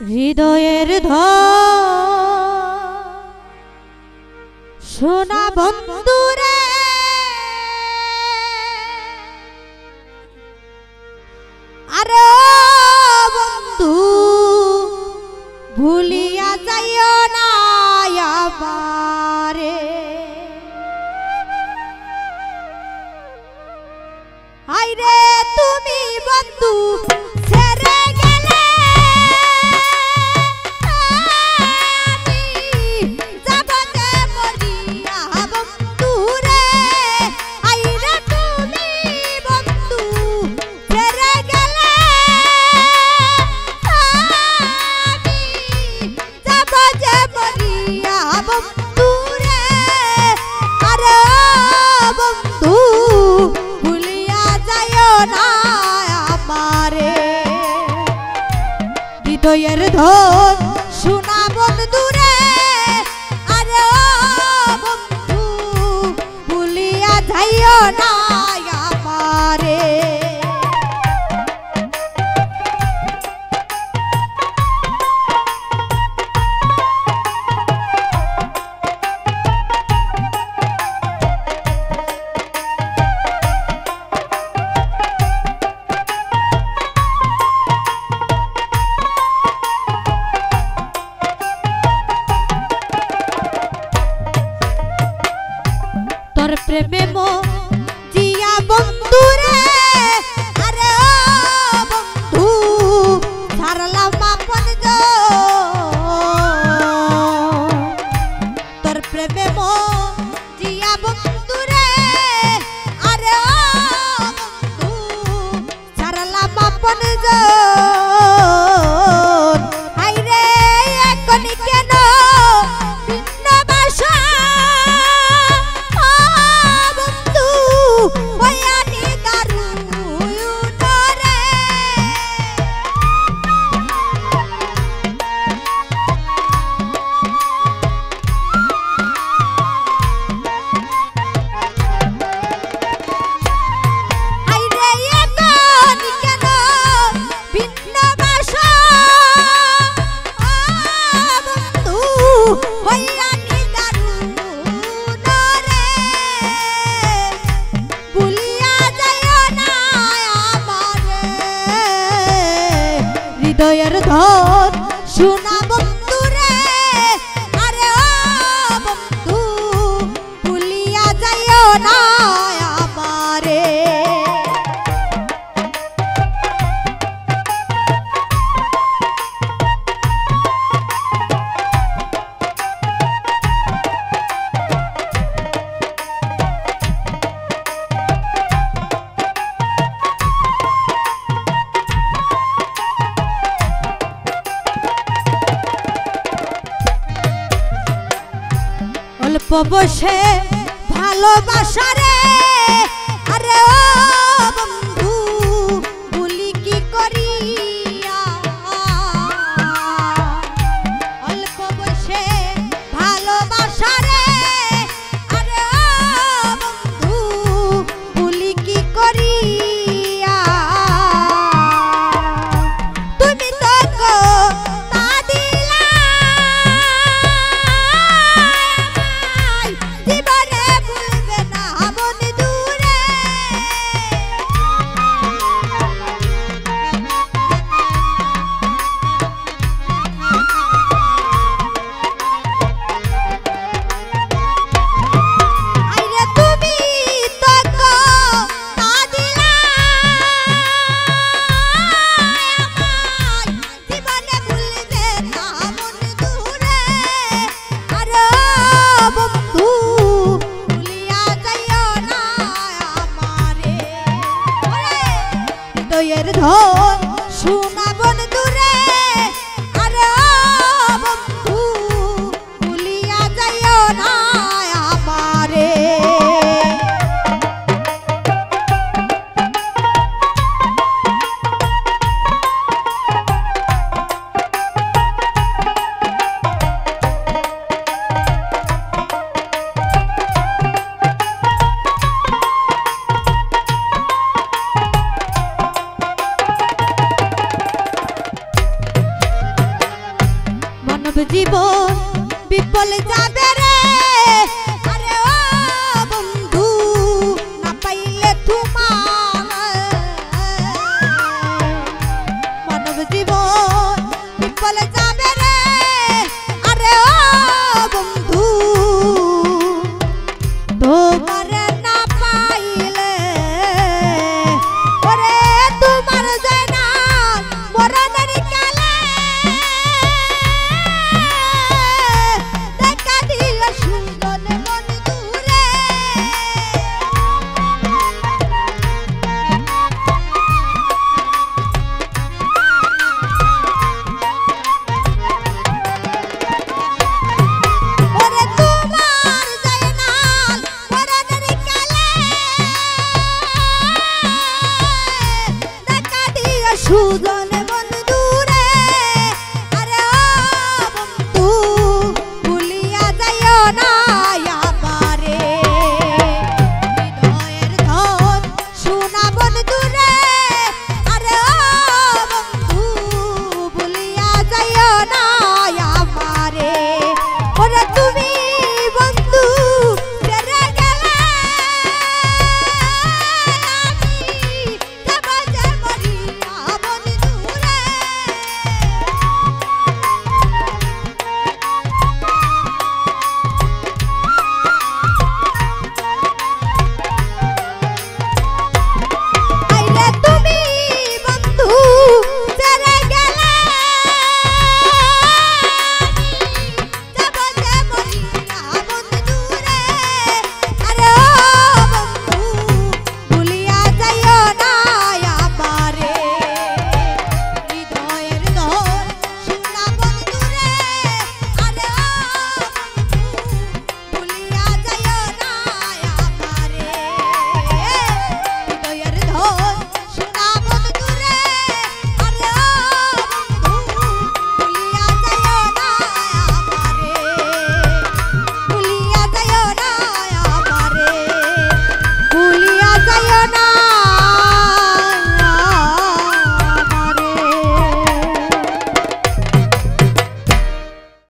হৃদয়ের সোনা বন্ধুরে আরে বন্ধু ভুলিয়া যাইও না আমারে আইরে তুমি বন্ধু ছেড়ে গেলে যাব যে মরিয়া বন্ধু রে আইরে তুমি বন্ধু ছেড়ে গেলে যাব যে মরিয়া বন্ধু রে আরে বন্ধু হৃদয়ের ধন সোনা বন্ধুরে আরে বন্ধু ভুলিয়া যাইও না আমারে প্রেমে জিয়া বন্ধুরে আরে বন্ধু ছাড়লাম আপন তোর প্রেমে জিয়া বন্ধুরে আরে বন্ধু ছাড়লাম আপন আইরে এখনই কেন ভিন্ন বাসা হৃদয়ের ধন সোনা বন্ধুরে আরে বন্ধু ভুলিয়া যাইও না আমারে অল্প বসে ভালোবাসা রে আরে বন্ধু ভুলি কি করিয়া অল্প বসে ভালোবাসা রে আরে বন্ধু ভুলি কি করিয়া তুমি তো তা দিলা জীবনে ভুলবে না বন্ধুরে আইরে তুমি তো তা দিলা জীবনে ভুলবে না বন্ধুরে আরে বন্ধু ভুলিয়া যাইও না আমারে হৃদয়ের ধন সোনা বন্ধুরে আরে বন্ধু ভুলিয়া যাইও না আমারে বলে